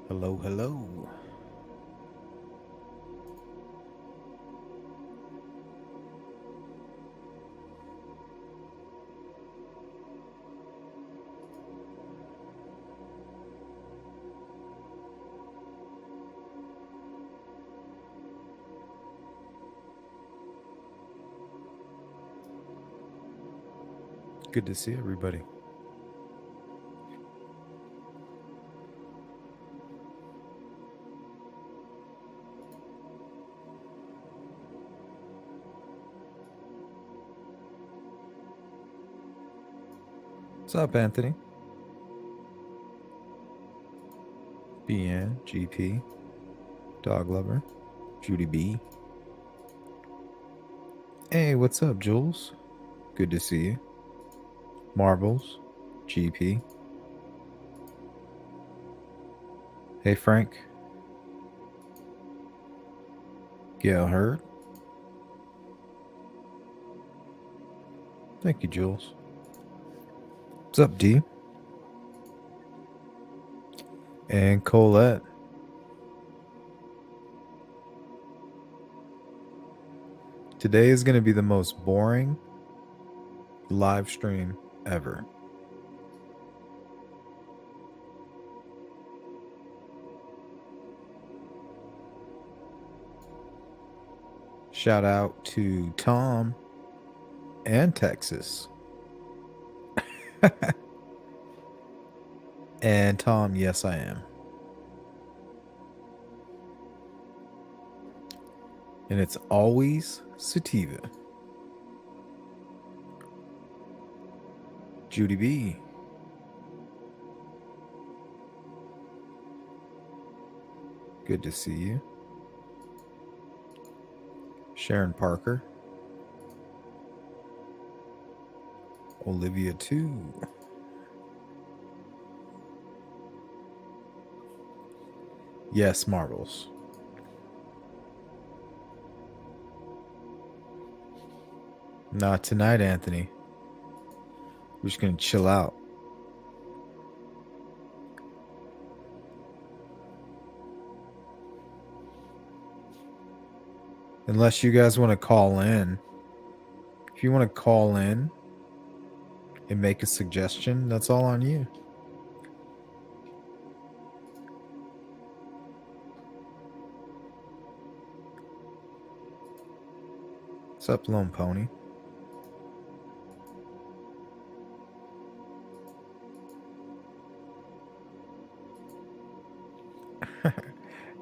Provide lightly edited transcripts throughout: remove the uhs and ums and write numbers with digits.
Hello, hello. Good to see everybody. What's up, Anthony? BN, GP, Dog Lover, Judy B. Hey, what's up, Jules? Good to see you. Marbles, GP. Hey, Frank. Gail Hurd. Thank you, Jules. What's up, D? And Colette. Today is going to be the most boring live stream ever. Shout out to Tom and Texas. And Tom, yes, I am. And it's always sativa. Judy B. Good to see you. Sharon Parker. Olivia, too. Yes, Marbles. Not tonight, Anthony. We're just going to chill out. Unless you guys want to call in. If you want to call in and make a suggestion, that's all on you. What's up, Lone Pony?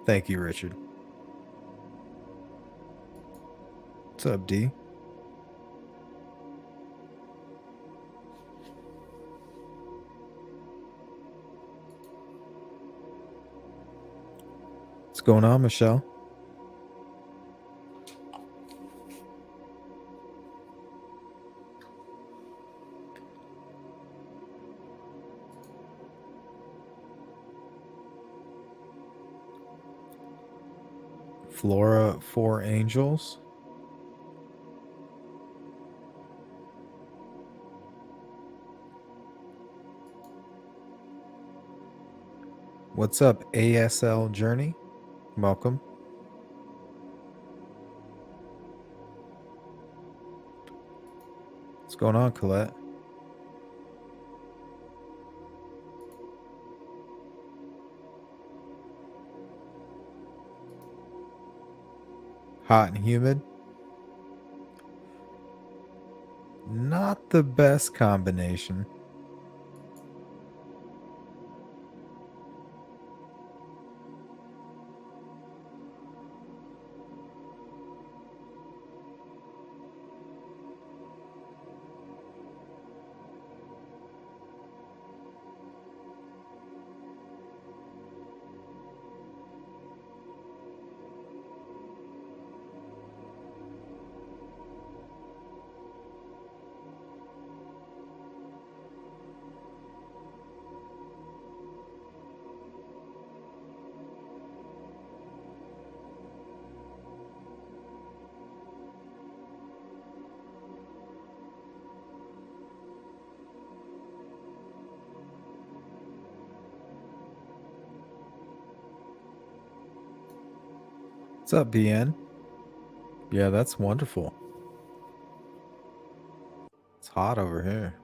Thank you, Richard. What's up, D? What's going on, Michelle? Flora, 4 Angels. What's up, ASL Journey? Welcome. What's going on, Colette? Hot and humid. Not the best combination. up, BN? Yeah, that's wonderful. It's hot over here.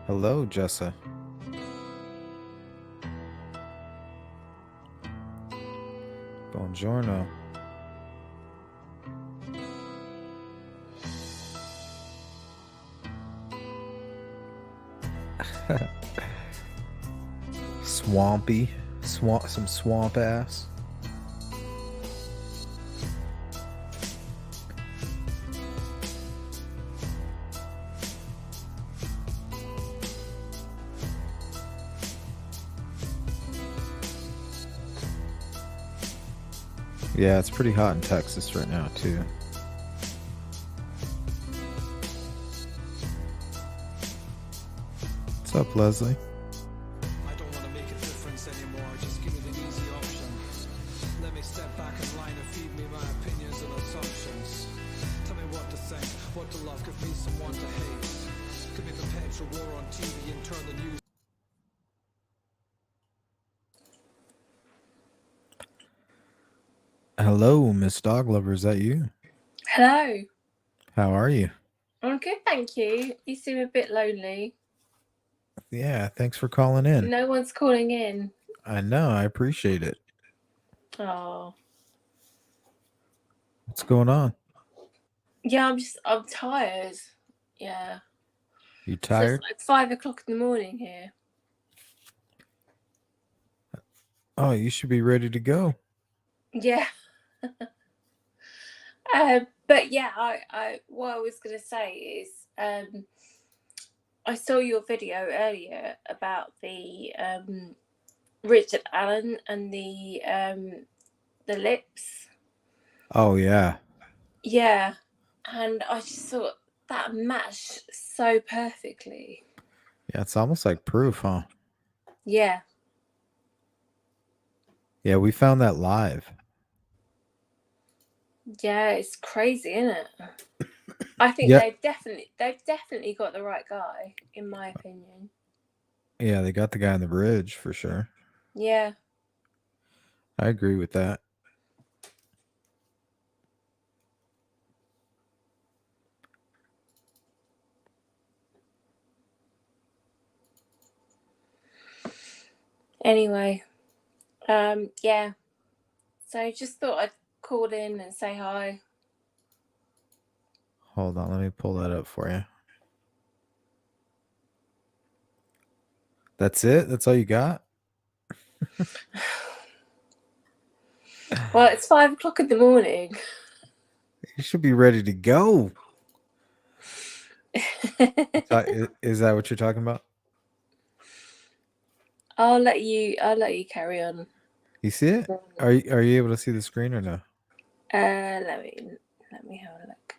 Hello, Jessa. Buongiorno. Swampy. Some swamp ass. Yeah, it's pretty hot in Texas right now, too. What's up, Leslie? I don't want to make a difference anymore. Just give me the easy option. Let me step back in line and feed me my opinions and assumptions. Tell me what to think, what to love, give me someone to hate. Give me the perpetual war on TV and turn the news. Hello, Miss Dog Lover. Is that you? Hello. How are you? I'm good, thank you. You seem a bit lonely. Yeah, thanks for calling in. No one's calling in. I know, I appreciate it. Oh. What's going on? Yeah, I'm tired. Yeah. You So tired? it's like 5 o'clock in the morning here. Oh, you should be ready to go. Yeah. But yeah, I what I was gonna say is I saw your video earlier about the Richard Allen and the lips. Oh, yeah. Yeah. And I just thought that matched so perfectly. Yeah, it's almost like proof, huh? Yeah. Yeah, we found that live. Yeah, it's crazy, isn't it? I think Yeah. they've definitely got the right guy, in my opinion. Yeah, they got the guy on the bridge for sure. Yeah. I agree with that. Anyway, yeah. So just thought I'd call in and say hi. Hold on, let me pull that up for you. That's it? That's all you got? Well, it's 5 o'clock in the morning. You should be ready to go. Is that what you're talking about? I'll let you carry on. You see it? Are you able to see the screen or no? Let me have a look.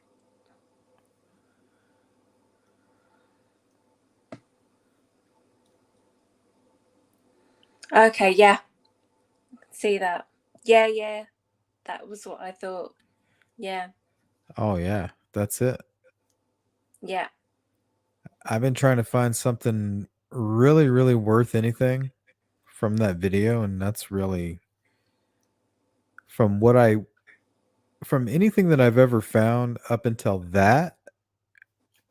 Okay, yeah. See that. Yeah. That was what I thought. Yeah. Oh yeah, that's it. Yeah. I've been trying to find something really, really worth anything from that video, and that's really from anything that I've ever found up until that,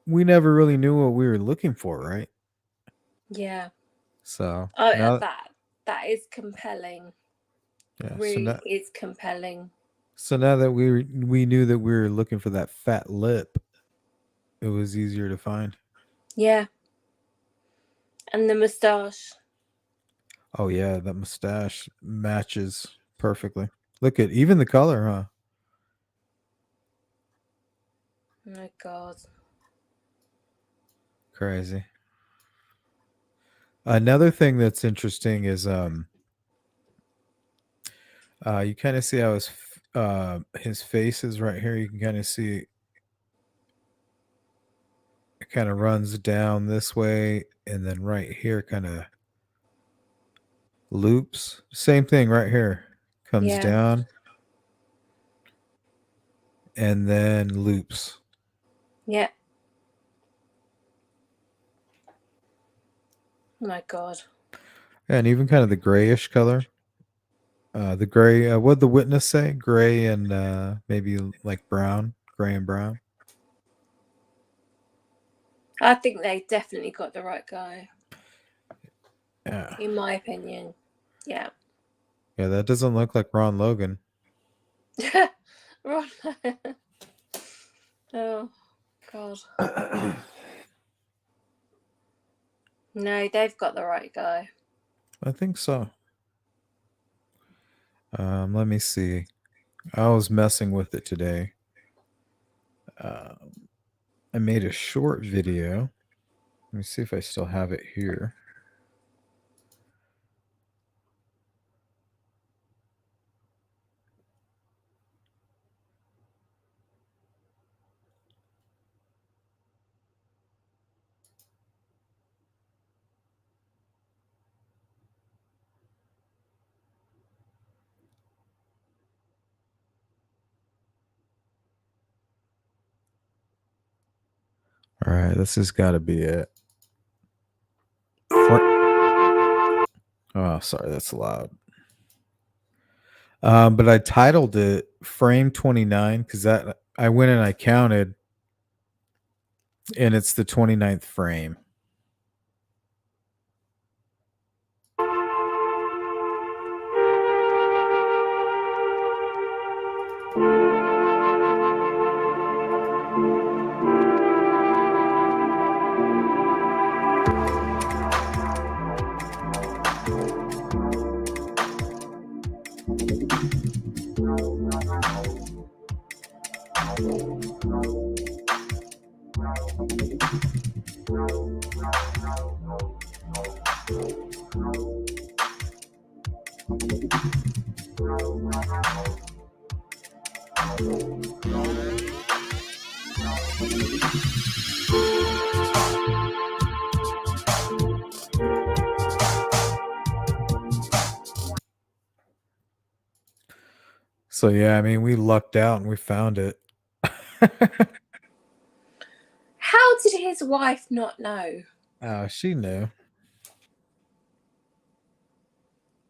we never really knew what we were looking for, right? Yeah. So Oh, that is compelling. yeah, Really is compelling. So now that we knew that we were looking for that fat lip, it was easier to find. Yeah. And the moustache. Oh yeah, that mustache matches perfectly. Look at even the color, huh? Oh my God. crazy. Another thing that's interesting is you kind of see how his face is right here. You can kind of see it kind of runs down this way, and then right here kind of loops. Same thing right here. Comes Yeah. down and then loops. Yeah. My God. And even kind of the grayish color. The gray, what'd the witness say? Gray and maybe like brown, gray and brown. I think they definitely got the right guy, Yeah. in my opinion. Yeah. Yeah, that doesn't look like Ron Logan. Right. Oh, God. No, they've got the right guy. I think so. Let me see. I was messing with it today. I made a short video. Let me see if I still have it here. All right, this has got to be it. Oh, sorry, that's loud. But I titled it Frame 29 because that I went and I counted, and it's the 29th frame. So yeah, I mean, we lucked out and we found it. How did his wife not know? She knew.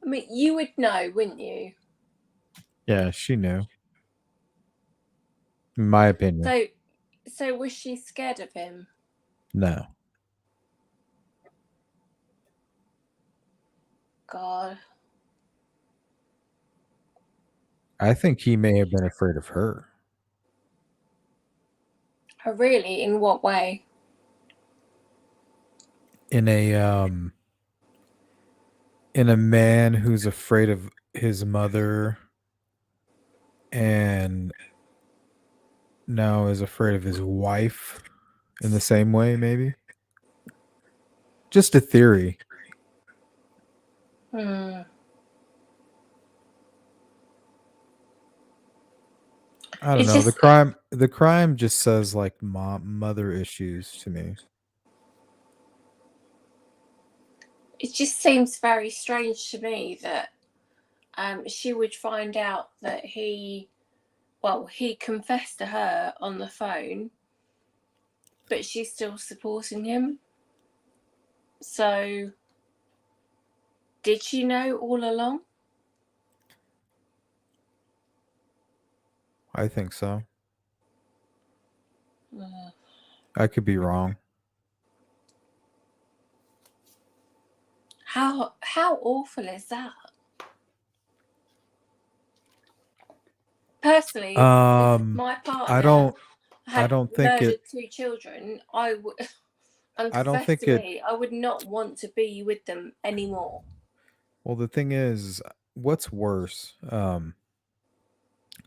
I mean, you would know, wouldn't you? Yeah, she knew. In my opinion. So was she scared of him? No. God. I think he may have been afraid of her. Oh, really? In what way? In a man who's afraid of his mother and now is afraid of his wife in the same way, maybe. Just a theory. Hmm. I don't It's know. just The crime just says like mother issues to me. it just seems very strange to me that she would find out that he confessed to her on the phone, but she's still supporting him. So, did she know all along? I think so. Uh, I could be wrong. how awful is that? Personally, if my partner had murdered 2 children, I would, and I don't confessed think to it. me, I would not want to be with them anymore. Well, the thing is, what's worse?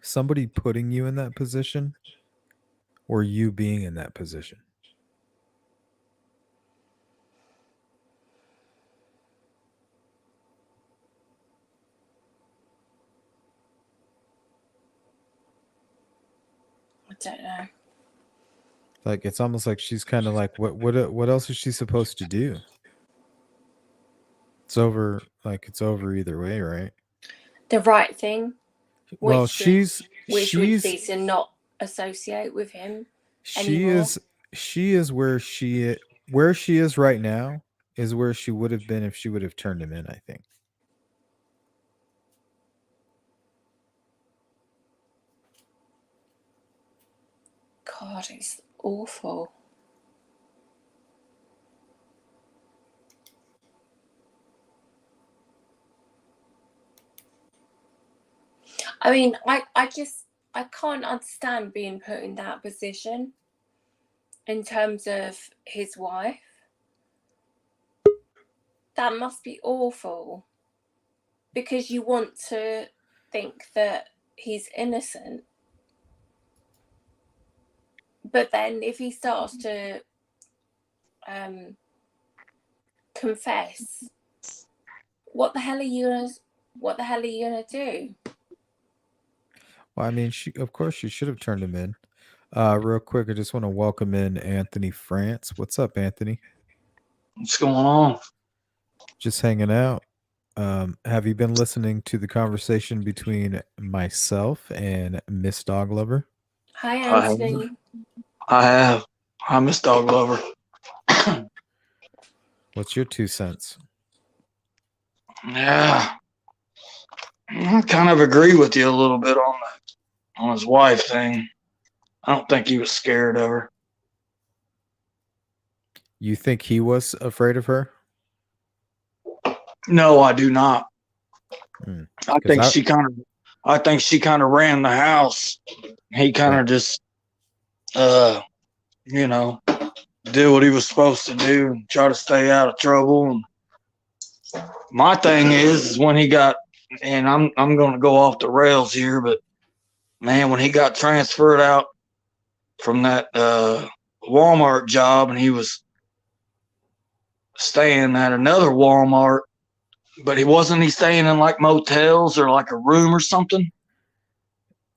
Somebody putting you in that position or you being in that position? don't know. Like, it's almost like she's kind of like, what else is she supposed to do? It's over. Like, it's over either way, right? The right thing, Well, which would be to not associate with him anymore. She is where she is right now is where she would have been if she would have turned him in, I think. God, it's awful. I mean, I can't understand being put in that position in terms of his wife. That must be awful, because you want to think that he's innocent. But then if he starts to confess, what the hell are you gonna do? Well, I mean, of course she should have turned him in. Real quick, I just want to welcome in Anthony France. What's up, Anthony? What's going on? Just hanging out. Have you been listening to the conversation between myself and Miss Dog Lover? Hi, Anthony. I have. I miss Dog Lover. What's your 2 cents? Yeah. I kind of agree with you a little bit on his wife thing. I don't think he was scared of her. You think he was afraid of her? No, I do not. I 'Cause think she kind of ran the house. He kind of just you know, did what he was supposed to do and try to stay out of trouble. And my thing is when he got, and I'm going to go off the rails here, but man, when he got transferred out from that Walmart job and he was staying at another Walmart, but he staying in like motels or like a room or something?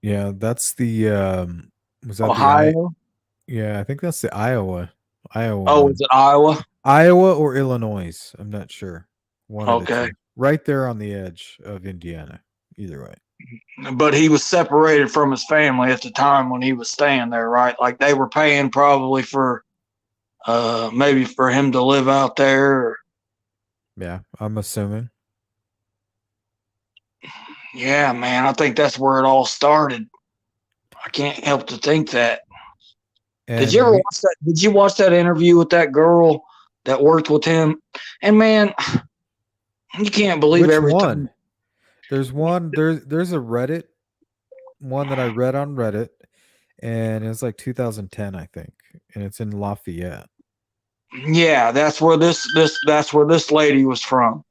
Yeah, that's the was that Ohio? Yeah, I think that's the Iowa. Oh, one. is it Iowa? Iowa or Illinois? I'm not sure. One of the Okay. two. Right there on the edge of Indiana. Either way. But he was separated from his family at the time when he was staying there, right? Like they were paying probably for maybe for him to live out there. Yeah, I'm assuming. Yeah, man, I think that's where it all started. I can't help to think that. And Did you ever watch that? Did you watch that interview with that girl that worked with him? And man, you can't believe which everything. one? There's one. There's a Reddit one that I read on Reddit, and it's like 2010, I think, and it's in Lafayette. Yeah, that's where this lady was from.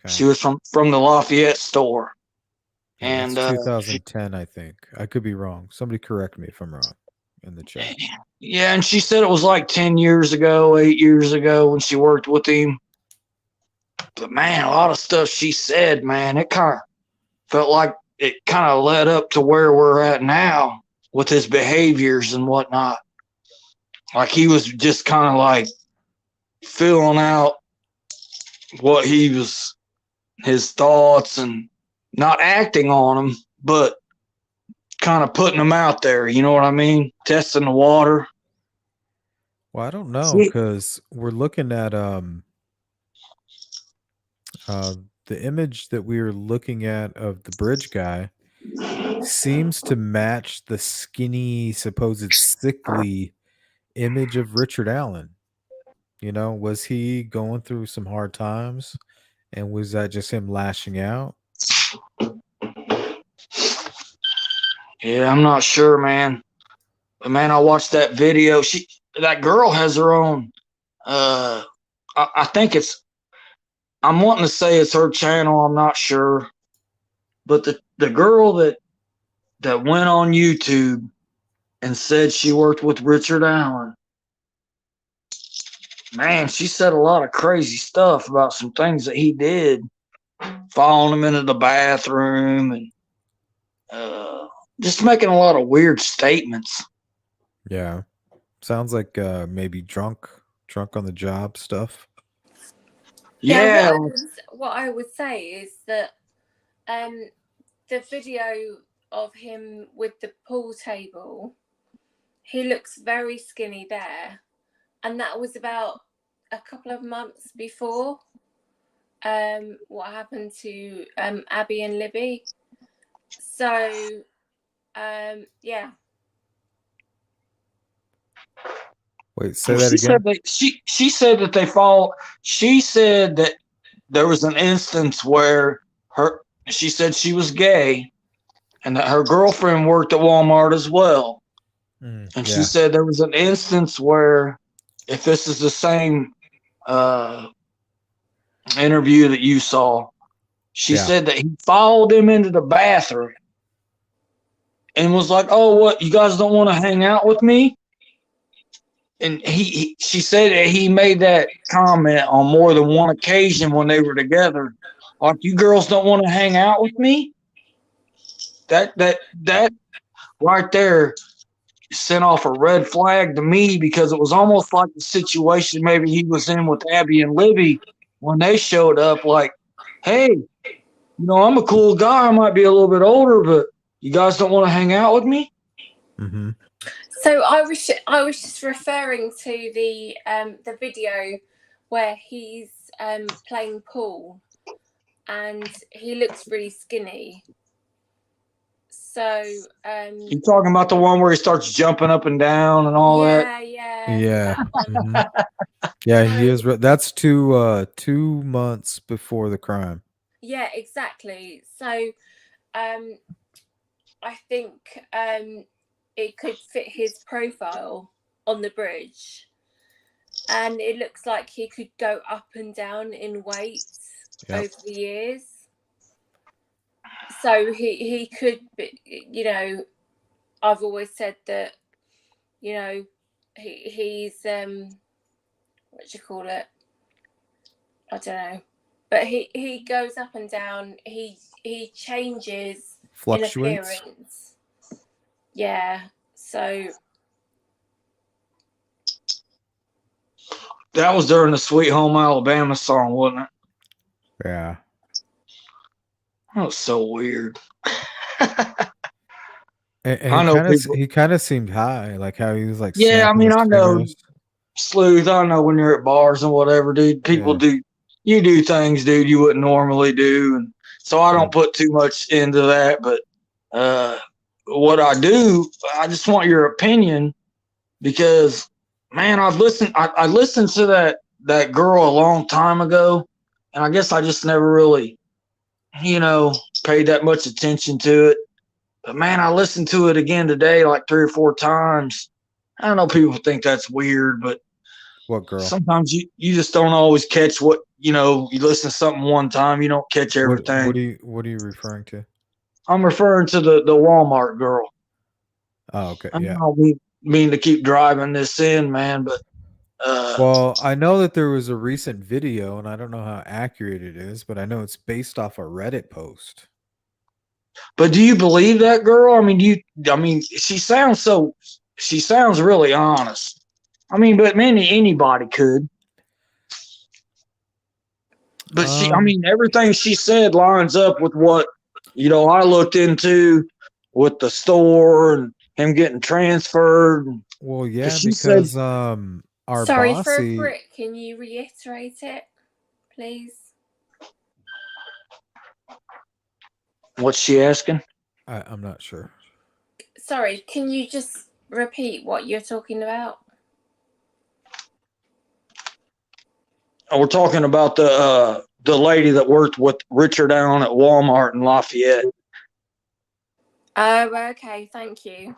Okay. She was from the Lafayette store. Yeah, And it's 2010, I think. I could be wrong. Somebody correct me if I'm wrong in the chat. Yeah, and she said it was like 10 years ago, 8 years ago when she worked with him. But man, a lot of stuff she said, man, it kind of felt like it kind of led up to where we're at now with his behaviors and whatnot. Like he was just kind of like filling out what his thoughts and not acting on them, but kind of putting them out there. You know what I mean? Testing the water. Well, I don't know, because we're looking at the image that we were looking at of the bridge guy seems to match the skinny, supposed sickly image of Richard Allen. You know, was he going through some hard times, and was that just him lashing out? Yeah, I'm not sure, man. But man, I watched that video. That girl has her own. I think I'm wanting to say it's her channel. I'm not sure, but the girl that went on YouTube and said she worked with Richard Allen, man, she said a lot of crazy stuff about some things that he did, following him into the bathroom and just making a lot of weird statements. Yeah. Sounds like maybe drunk on the job stuff. Yeah, Yeah, what I would say is that the video of him with the pool table, he looks very skinny there, and that was about a couple of months before what happened to Abby and Libby. So yeah. Wait, say that again. said that she said that they fall. She said that there was an instance where she said she was gay, and that her girlfriend worked at Walmart as well. And she Yeah. said there was an instance where, if this is the same interview that you saw, she Yeah. said that he followed him into the bathroom and was like, "Oh, what? You guys don't want to hang out with me?" And she said that he made that comment on more than one occasion when they were together. Like, you girls don't want to hang out with me? That right there sent off a red flag to me, because it was almost like the situation maybe he was in with Abby and Libby when they showed up. Like, hey, I'm a cool guy. I might be a little bit older, but you guys don't want to hang out with me? Mm-hmm. So I was just referring to the video where he's playing pool, and he looks really skinny. So You talking about the one where he starts jumping up and down and all that? Yeah. Mm-hmm. Yeah, he is. That's 2 months before the crime. Yeah, exactly. So I think it could fit his profile on the bridge, and it looks like he could go up and down in weight over the years. So he could be, I've always said that, he's what do you call it? I don't know. But he goes up and down. He changes Fluctuates. in appearance. Yeah. So that was during the Sweet Home Alabama song, wasn't it? Yeah. That was so weird. And he kind of seemed high, like how he was like. Yeah, I mean, I know, Sleuth. I know when you're at bars and whatever, dude. People you do things, dude, you wouldn't normally do, and so I don't put too much into that. But what I do, I just want your opinion, because, man, I listened to that girl a long time ago, and I guess I just never really, paid that much attention to it. But, man, I listened to it again today like 3 or 4 times. I don't know, people think that's weird, but what girl? Sometimes you just don't always catch what, you listen to something one time, you don't catch everything. What are you referring to? I'm referring to the Walmart girl. Oh, okay. I Yeah. don't mean to keep driving this in, man, but well, I know that there was a recent video, and I don't know how accurate it is, but I know it's based off a Reddit post. But do you believe that girl? I mean, she sounds really honest. I mean, but anybody could. But everything she said lines up with what, I looked into with the store and him getting transferred. Well, yeah, because our sorry, bossy, for a Brit, can you reiterate it, please? What's she asking? I'm not sure. Sorry, can you just repeat what you're talking about? We're talking about the lady that worked with Richard Allen at Walmart in Lafayette. Oh, okay, thank you.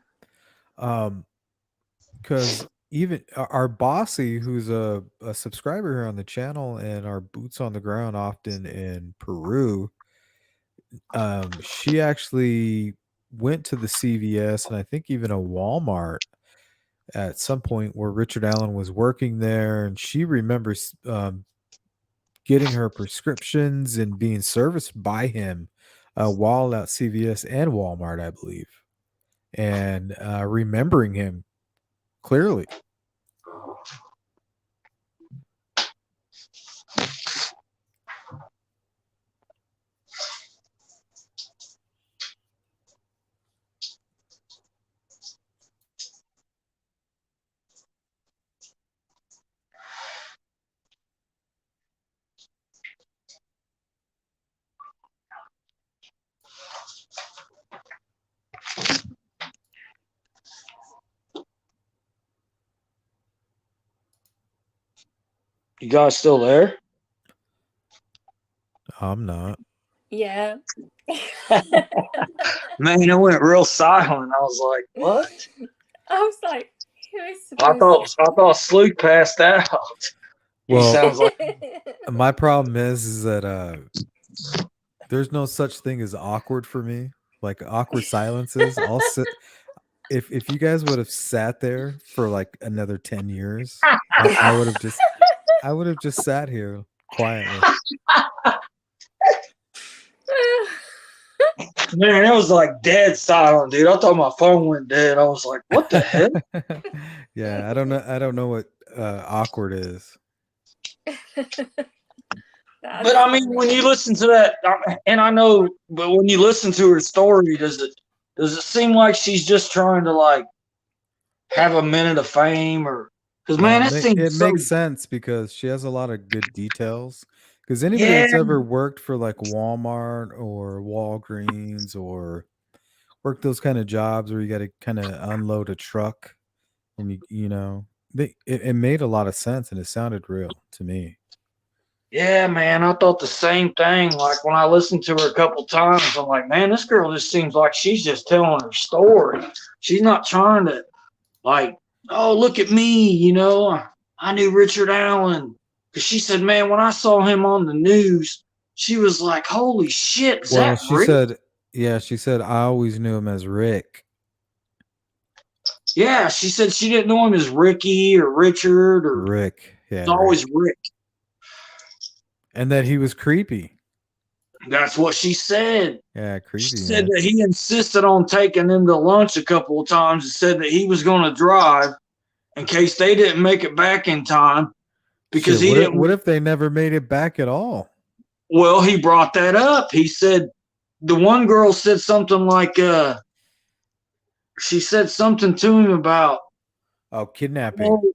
Because even our bossy, who's a subscriber here on the channel and our boots on the ground often in Peru, she actually went to the CVS and I think even a Walmart at some point where Richard Allen was working there, and she remembers getting her prescriptions and being serviced by him while at CVS and Walmart, I believe, and remembering him clearly. You guys still there? I'm not. Yeah. Man, it went real silent. I was like, what? I was like, who is I supposed thought Sleep passed out. He Well, sounds like my problem is that there's no such thing as awkward for me. Like awkward silences. I'll sit if you guys would have sat there for like another 10 years, I would have just sat here quietly. man, it was like dead silent, dude. I thought my phone went dead. I was like, what the hell? Yeah, I don't know what awkward is. But I mean, when you listen to that, and I know, but when you listen to her story, does it seem like she's just trying to like have a minute of fame, or because man, that it seems so. makes sense because she has a lot of good details. Because anybody Yeah, that's ever worked for like Walmart or Walgreens or worked those kind of jobs where you got to kind of unload a truck and it made a lot of sense and it sounded real to me. yeah, man. I thought the same thing. Like when I listened to her a couple times, I'm like, man, this girl just seems like she's just telling her story. She's not trying to like, oh, look at me, I knew Richard Allen. Because she said, man, when I saw him on the news, she was like, holy shit, is Well, that real? she said I always knew him as Rick. Yeah, she said she didn't know him as Ricky or Richard or Rick. Yeah, it's always Rick. And that he was creepy. That's what she said. Yeah, creepy. She said that he insisted on taking them to lunch a couple of times and said that he was going to drive in case they didn't make it back in time because Shit, he didn't. What if they never made it back at all? Well, he brought that up. He said the one girl said something like, she said something to him about kidnapping.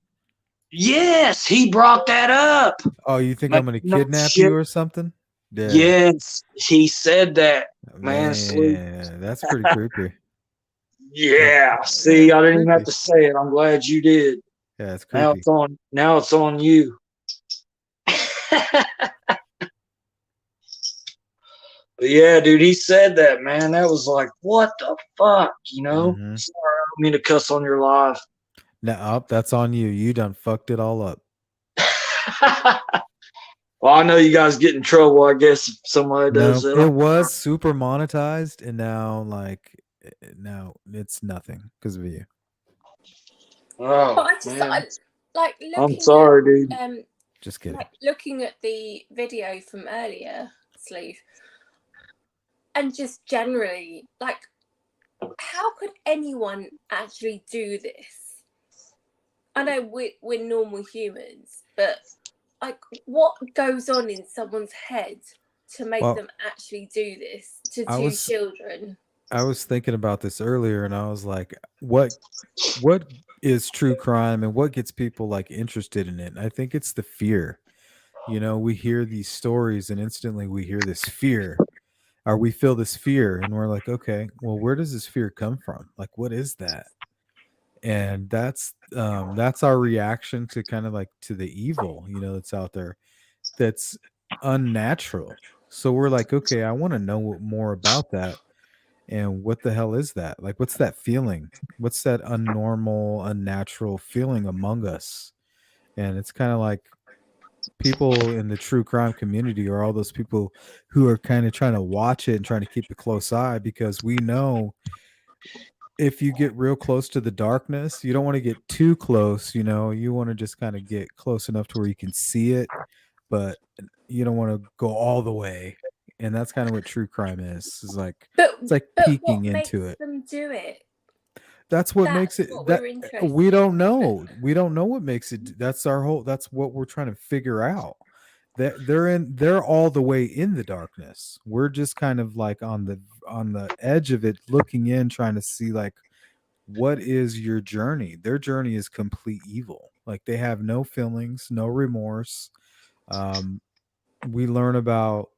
Yes, he brought that up. Oh, you think I'm going to kidnap you or something? Yeah. Yes, he said that. Man, that's pretty creepy. Yeah. See, I didn't even have to say it. I'm glad you did. Yeah, it's creepy. Now it's on you. But yeah, dude, he said that, man. That was like, what the fuck, Mm-hmm. Sorry, I don't mean to cuss on your live. No, that's on you. You done fucked it all up. Well, I know you guys get in trouble, I guess, if somebody does that. It was super monetized, and now it's nothing because of you. Oh, but I just I'm sorry, dude. Just kidding. Like looking at the video from earlier, Sleeve, and just generally, like, how could anyone actually do this? I know we're normal humans, but like, what goes on in someone's head to make them actually do this to two children? I was thinking about this earlier, and I was like, what is true crime, and what gets people like interested in it? And I think it's the fear. We hear these stories, and instantly we hear this fear, or we feel this fear, and we're like, okay, well, where does this fear come from? Like, what is that? And that's our reaction to kind of like to the evil, that's out there, that's unnatural. So we're like, okay, I want to know more about that. And what the hell is that? Like, what's that feeling? What's that unnormal, unnatural feeling among us? And it's kind of like people in the true crime community are all those people who are kind of trying to watch it and trying to keep a close eye, because we know if you get real close to the darkness, you don't want to get too close. You want to just kind of get close enough to where you can see it, but you don't want to go all the way. And that's kind of what true crime is. It's like peeking into it. Them do it. That's what makes it what that we're interested we in. don't know. We don't know what makes it. That's what we're trying to figure out. That they're all the way in the darkness. We're just kind of like on the edge of it, looking in, trying to see like what is your journey. Their journey is complete evil. Like they have no feelings, no remorse. We learn about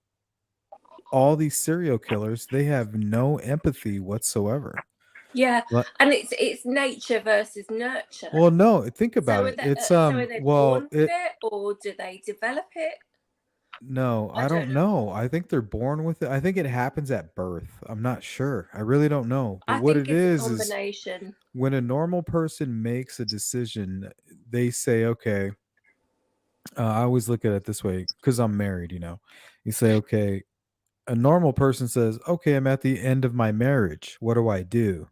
all these serial killers. They have no empathy whatsoever. Yeah, Like, and it's nature versus nurture. well, no, think So about are it. they, It's so are they born well, with it, or do they develop it? no, I don't know. I think they're born with it. I think it happens at birth. I'm not sure. I really don't know. But I what think it it's a is combination. when a normal person makes a decision, they say, okay, I always look at it this way because I'm married, you know. You say, okay, a normal person says, okay, I'm at the end of my marriage. What do I do?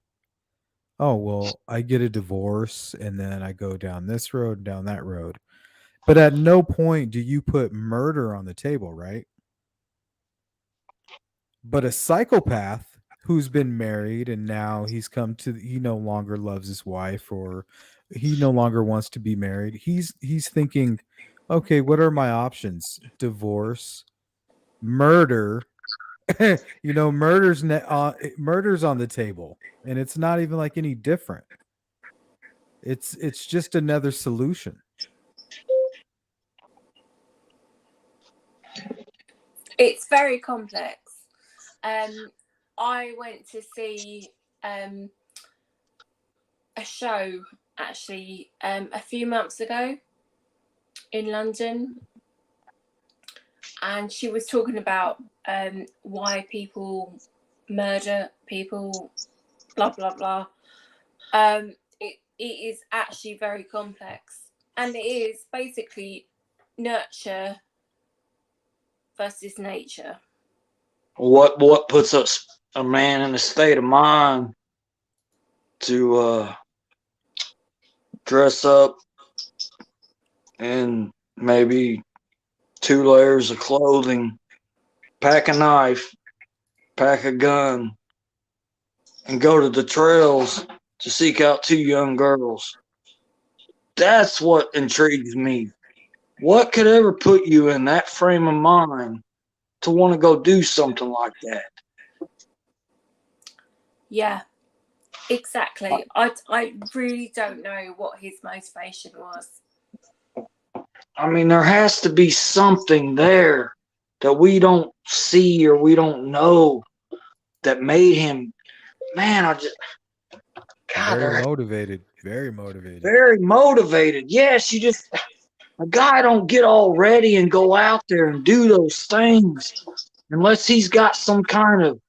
Oh, well, I get a divorce and then I go down this road, down that road. But at no point do you put murder on the table, right? But a psychopath who's been married and now he no longer loves his wife, or he no longer wants to be married. He's thinking, okay, what are my options? Divorce, murder. Murder's on the table, and it's not even like any different. It's just another solution. It's very complex. I went to see a show actually a few months ago in London, and she was talking about why people murder people, blah blah blah. It is actually very complex, and it is basically nurture versus nature. What puts a man in a state of mind to dress up in maybe 2 layers of clothing, pack a knife, pack a gun, and go to the trails to seek out 2 young girls? That's what intrigues me. What could ever put you in that frame of mind to want to go do something like that? Yeah, exactly. I really don't know what his motivation was. I mean, there has to be something there that we don't see or we don't know that made him. Man, Very motivated. Very motivated. very motivated. Yes, a guy don't get all ready and go out there and do those things unless he's got some kind of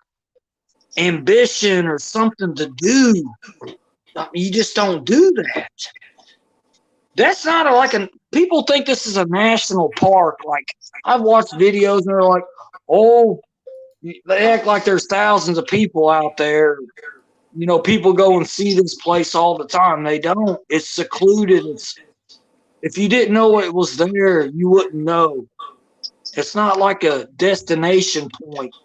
ambition or something to do. You just don't do that. That's not people think this is a national park. Like, I've watched videos and they're like, oh, they act like there's thousands of people out there. People go and see this place all the time. They don't. It's secluded. If you didn't know it was there, you wouldn't know. It's not like a destination point.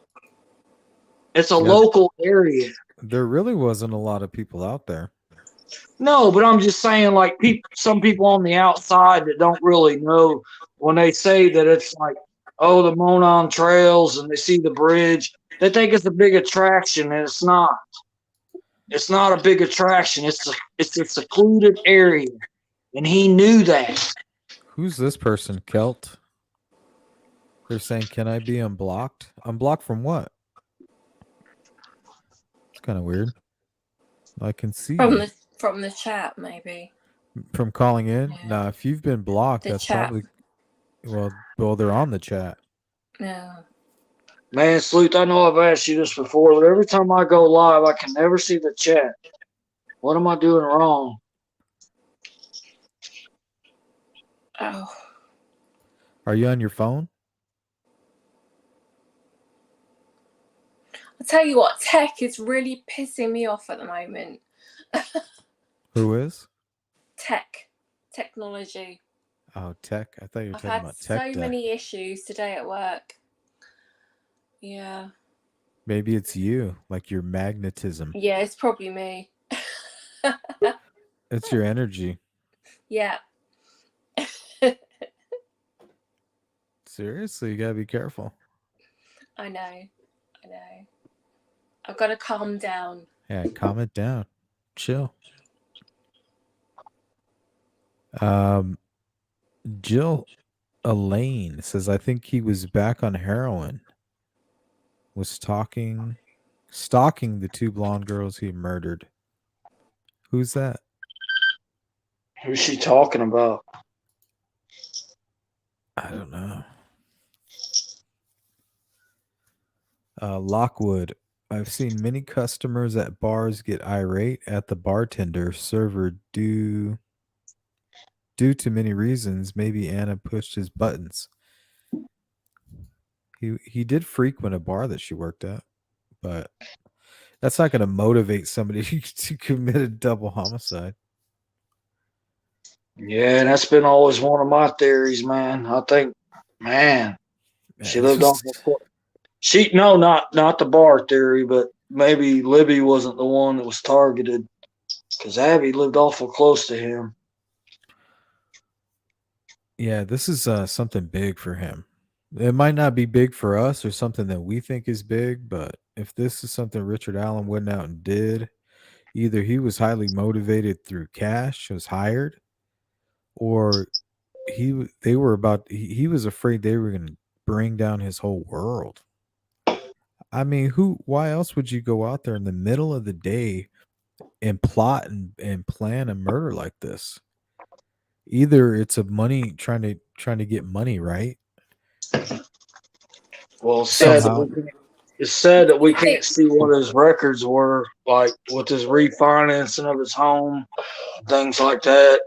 It's a local area. There really wasn't a lot of people out there. No, but I'm just saying, like, some people on the outside that don't really know, when they say that it's like, oh, the Monon Trails, and they see the bridge, they think it's a big attraction, and it's not. It's not a big attraction. It's a secluded area, and he knew that. Who's this person, Kelt? They're saying, can I be unblocked? Unblocked from what? It's kind of weird. I can see you. From the chat, maybe. From calling in? Yeah. Nah, if you've been blocked, that's chat. probably well, they're on the chat. Yeah. Man, Sleuth, I know I've asked you this before, but every time I go live, I can never see the chat. What am I doing wrong? Oh. Are you on your phone? I'll tell you what, tech is really pissing me off at the moment. Who is? Technology. Oh, tech. I thought you were I've talking had about tech. so many issues today at work. Yeah. Maybe it's you, like your magnetism. Yeah, it's probably me. It's your energy. Yeah. Seriously, you gotta be careful. I know. I've got to calm down. Yeah, calm it down. Chill. Um, Jill Elaine says, I think he was back on heroin. Was stalking the two blonde girls he murdered. Who's that? Who's she talking about? I don't know. Lockwood. I've seen many customers at bars get irate at the bartender server due to many reasons. Maybe Anna pushed his buttons. He did frequent a bar that she worked at, but that's not going to motivate somebody to commit a double homicide. Yeah, that's been always one of my theories, man. I think, man, Yeah, she lived off the court. No, not the bar theory, but maybe Libby wasn't the one that was targeted because Abby lived awful close to him. Yeah, this is something big for him. It might not be big for us or something that we think is big, but if this is something Richard Allen went out and did, either he was highly motivated through cash, was hired, or he was afraid they were going to bring down his whole world. I mean, why else would you go out there in the middle of the day and plot and plan a murder like this? Either it's a money trying to get money, right? Well, Somehow. it's sad that we can't see what his records were, like with his refinancing of his home, things like that,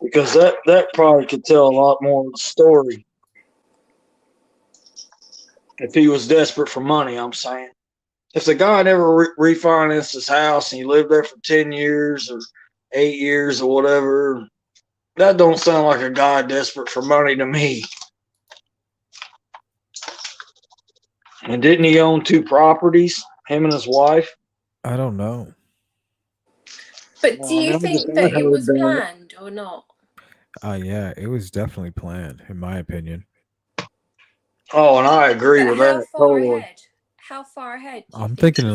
because that probably could tell a lot more of the story. If he was desperate for money, I'm saying. If the guy never refinanced his house and he lived there for 10 years or 8 years or whatever, that don't sound like a guy desperate for money to me. And didn't he own 2 properties, him and his wife? I don't know. But do you think that it was planned or not? Yeah, it was definitely planned, in my opinion. Oh, and I agree with that. How far ahead? I'm thinking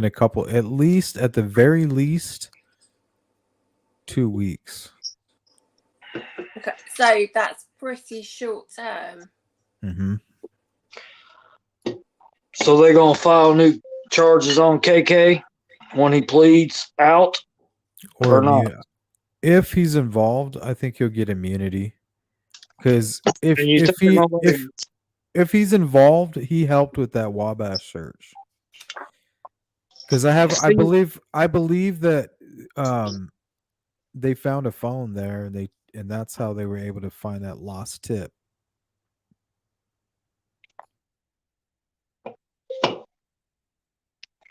a couple, at the very least, 2 weeks. Okay, so that's pretty short term. Mm-hmm. So they're gonna file new charges on KK when he pleads out, or not? If he's involved, I think he'll get immunity. Because if he's involved, he helped with that Wabash search. Because I believe that they found a phone there, and that's how they were able to find that lost tip.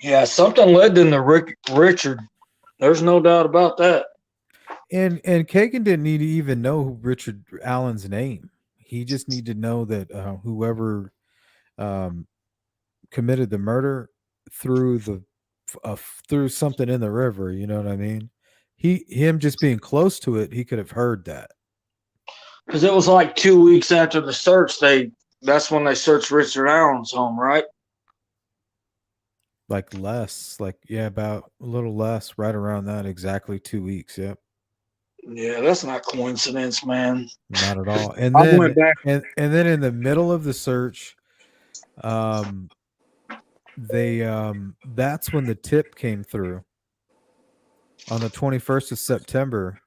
Yeah, something led them to Richard. There's no doubt about that. And Kagan didn't need to even know Richard Allen's name. He just needed to know that whoever committed the murder through something in the river. You know what I mean? Him just being close to it, he could have heard that. Because it was like 2 weeks after the search. That's when they searched Richard Allen's home, right? Like about a little less, right around that, exactly 2 weeks. Yep. Yeah, that's not coincidence, man. Not at all. And then went back. And then in the middle of the search, that's when the tip came through on the 21st of September.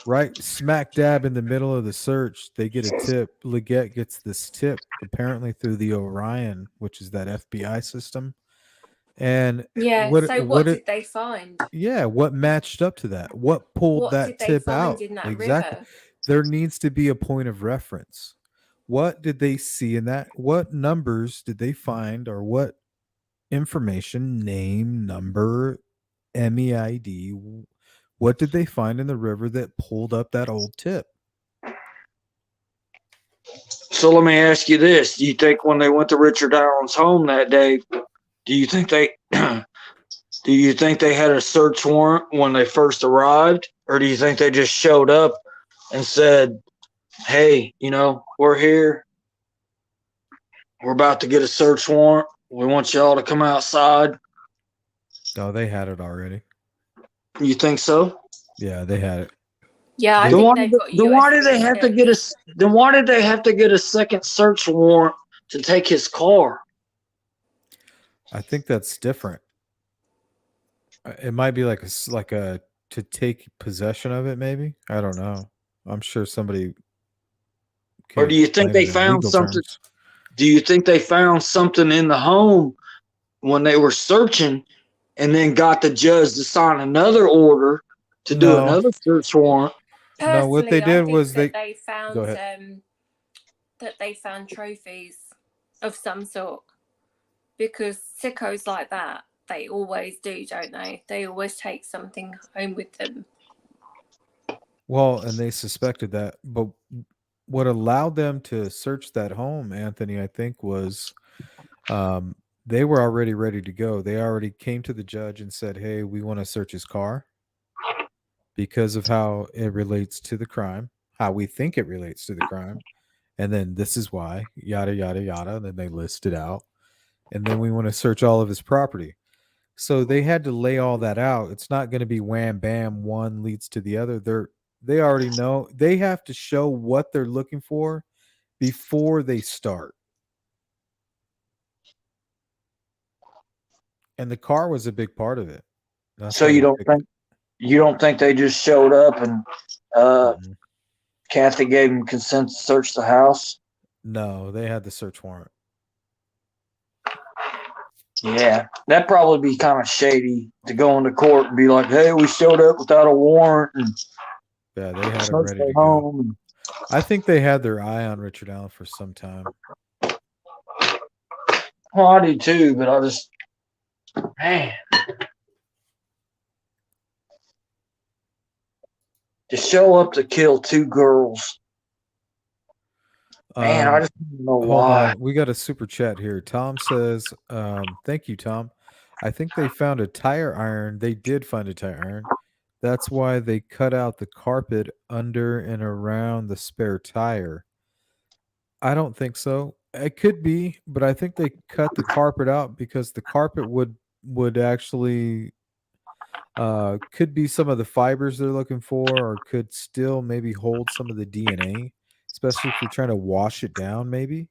Right smack dab in the middle of the search, they get a tip. Leggett gets this tip apparently through the Orion, which is that FBI system. And what did they find? Yeah, what matched up to that? What pulled that tip out? Exactly. River? There needs to be a point of reference. What did they see in that? What numbers did they find, or what information, name, number, MEID? What did they find in the river that pulled up that old tip? So let me ask you this. Do you think when they went to Richard Allen's home that day, do you think they Do you think they had a search warrant when they first arrived? Or do you think they just showed up and said, hey, we're here. We're about to get a search warrant. We want y'all to come outside. Oh, they had it already. You think so? Yeah, they had it. Yeah, I Then think why, they've got then why did USB they have to get sticks. then why did they have to get a second search warrant to take his car? I think that's different. It might be like a to take possession of it. Maybe, I don't know. I'm sure somebody Or could do you think explain they it in found legal something? terms. Do you think they found something in the home when they were searching and then got the judge to sign another order to do No, another search warrant? no. What they Personally, I did think was that they they found go ahead. that they found trophies of some sort, because sickos like that, they always do, don't they? They always take something home with them. Well, and they suspected that, but what allowed them to search that home, Anthony, I think, was um, they were already ready to go. They already came to the judge and said, "Hey, we want to search his car because of how it relates to the crime, how we think it relates to the crime, and then this is why, yada yada yada." And then they list it out, and then we want to search all of his property. So they had to lay all that out. It's not going to be wham bam, one leads to the other. They already know. They have to show what they're looking for before they start. And the car was a big part of it. That's So why they picked it. you don't think they just showed up and Mhm. Kathy gave them consent to search the house? No, they had the search warrant. Yeah, that'd probably be kind of shady to go into court and be like, "Hey, we showed up without a warrant and Yeah, they had it searched ready their to go. home." I think they had their eye on Richard Allen for some time. Well, I do too, but man, to show up to kill two girls, man, I Um, just don't know Hold why. on. We got a super chat here. Tom says, thank you, Tom. I think they found a tire iron. They did find a tire iron. That's why they cut out the carpet under and around the spare tire. I don't think so. It could be, but I think they cut the carpet out because the carpet would actually could be some of the fibers they're looking for, or could still maybe hold some of the DNA, especially if you're trying to wash it down, maybe.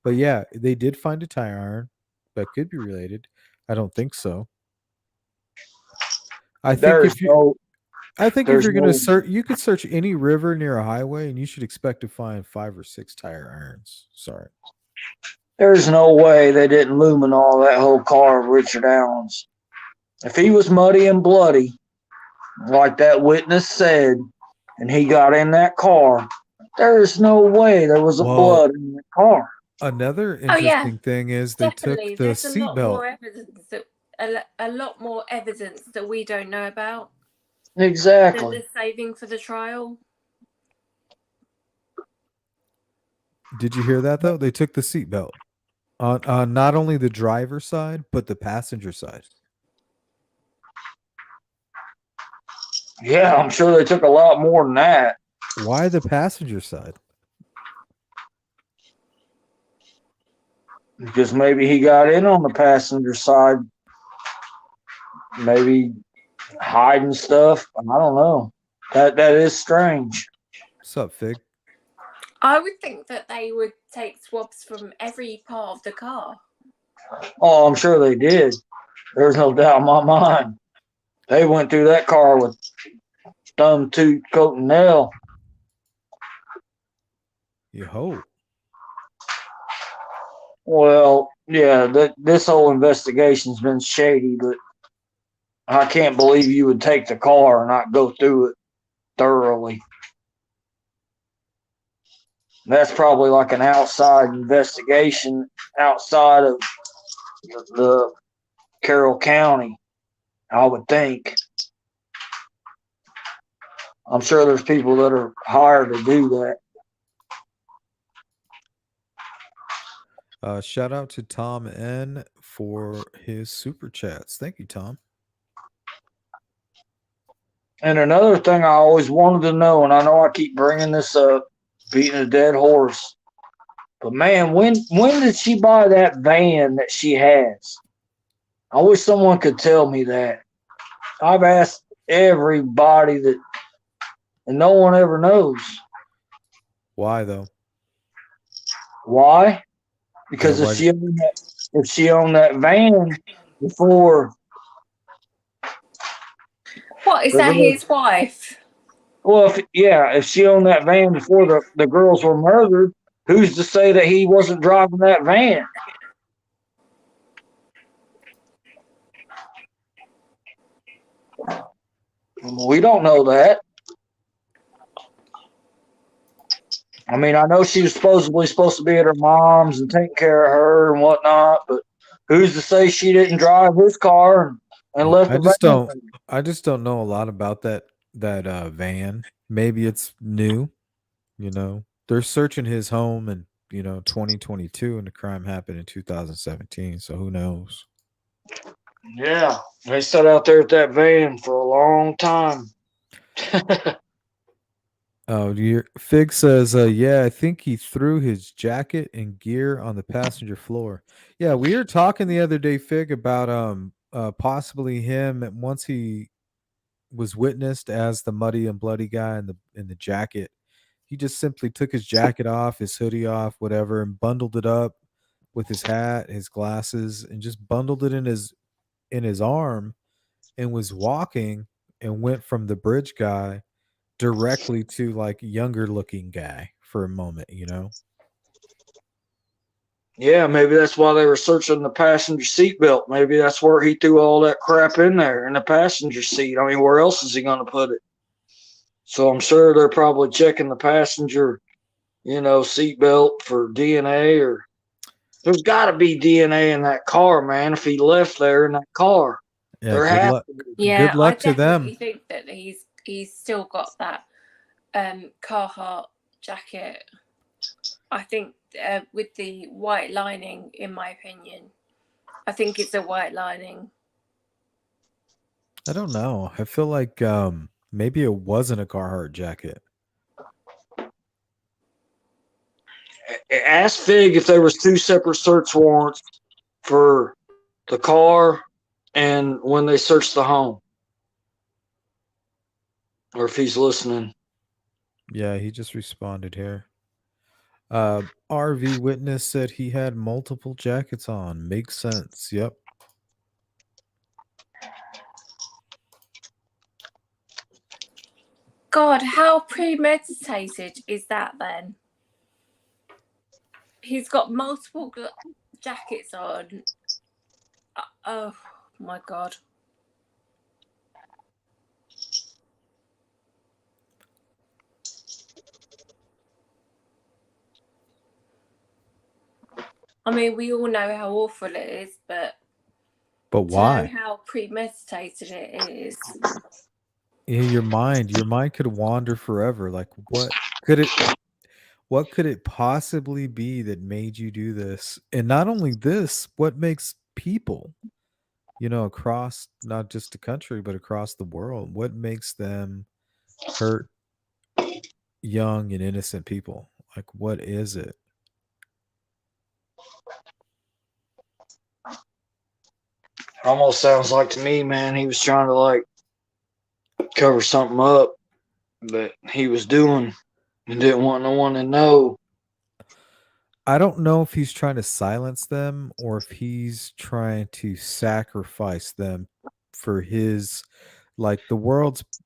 But yeah, they did find a tire iron that could be related. I don't think so. I think There's if you no, I think if there's you're going to no, search, you could search any river near a highway and you should expect to find 5 or 6 tire irons. Sorry. there's no way they didn't luminol that whole car of Richard Allen's. If he was muddy and bloody, like that witness said, and he got in that car, there's no way there was a Well, blood in the car. another Oh yeah, interesting thing is they took definitely. the There's a lot seatbelt. more evidence that a lot more evidence that we don't know about that Exactly. they're saving for the trial. Did you hear that though? They took the seatbelt on not only the driver's side but the passenger side. Yeah, I'm sure they took a lot more than that. Why the passenger side? Because maybe he got in on the passenger side, maybe hiding stuff. I don't know. That is strange. What's up, Fig? I would think that they would take swabs from every part of the car. Oh, I'm sure they did. There's no doubt in my mind. They went through that car with thumb, tooth, coat, and nail. You hope. Well, yeah, this whole investigation's been shady, but I can't believe you would take the car and not go through it thoroughly. That's probably like an outside investigation outside of the Carroll County, I would think. I'm sure there's people that are hired to do that. Shout out to Tom N for his super chats. Thank you, Tom. And another thing I always wanted to know, and I know I keep bringing this up, beating a dead horse, but man, when did she buy that van that she has? I wish someone could tell me that. I've asked everybody that, and no one ever knows. Why though? Why? Yeah, Because why? if she owned that van before, What is the that? girls, His wife? well, if she owned that van before the girls were murdered, who's to say that he wasn't driving that van? We don't know that. I mean, I know she was supposed to be at her mom's and taking care of her and whatnot, but who's to say she didn't drive his car and Yeah, left I the just van? don't. I just don't know a lot about that van. Maybe it's new. You know, they're searching his home in 2022, and the crime happened in 2017. So who knows? Yeah, they sat out there at that van for a long time. Oh, Fig says, yeah, I think he threw his jacket and gear on the passenger floor. Yeah, we were talking the other day, Fig, about possibly him once he was witnessed as the muddy and bloody guy in the jacket. He just simply took his jacket off, his hoodie off, whatever, and bundled it up with his hat, his glasses, and just bundled it in his arm and was walking and went from the bridge guy directly to like younger looking guy for a moment. Yeah, maybe that's why they were searching the passenger seat belt. Maybe that's where he threw all that crap in there in the passenger seat. I mean, where else is he going to put it? So I'm sure they're probably checking the passenger, seat belt for DNA, or there's got to be DNA in that car, man. If he left there in that car, Yeah, there good has luck. to be. Good Yeah, I luck to definitely them. think that he's still got that Carhartt jacket. I think with the white lining, in my opinion, I think it's a white lining. I don't know. I feel like maybe it wasn't a Carhartt jacket. Ask Fig if there was two separate search warrants for the car and when they searched the home, or if he's listening. Yeah, he just responded here. RV witness said he had multiple jackets on. Makes sense. Yep. God, how premeditated is that then? He's got multiple jackets on. Oh my God. I mean, we all know how awful it is, but But to know why? how premeditated it is. Yeah, your mind could wander forever. Like what could it possibly be that made you do this? And not only this, what makes people, across not just the country, but across the world, what makes them hurt young and innocent people? Like, what is it? It almost sounds like to me, man, he was trying to like cover something up that he was doing and didn't want no one to know. I don't know if he's trying to silence them or if he's trying to sacrifice them for his, like,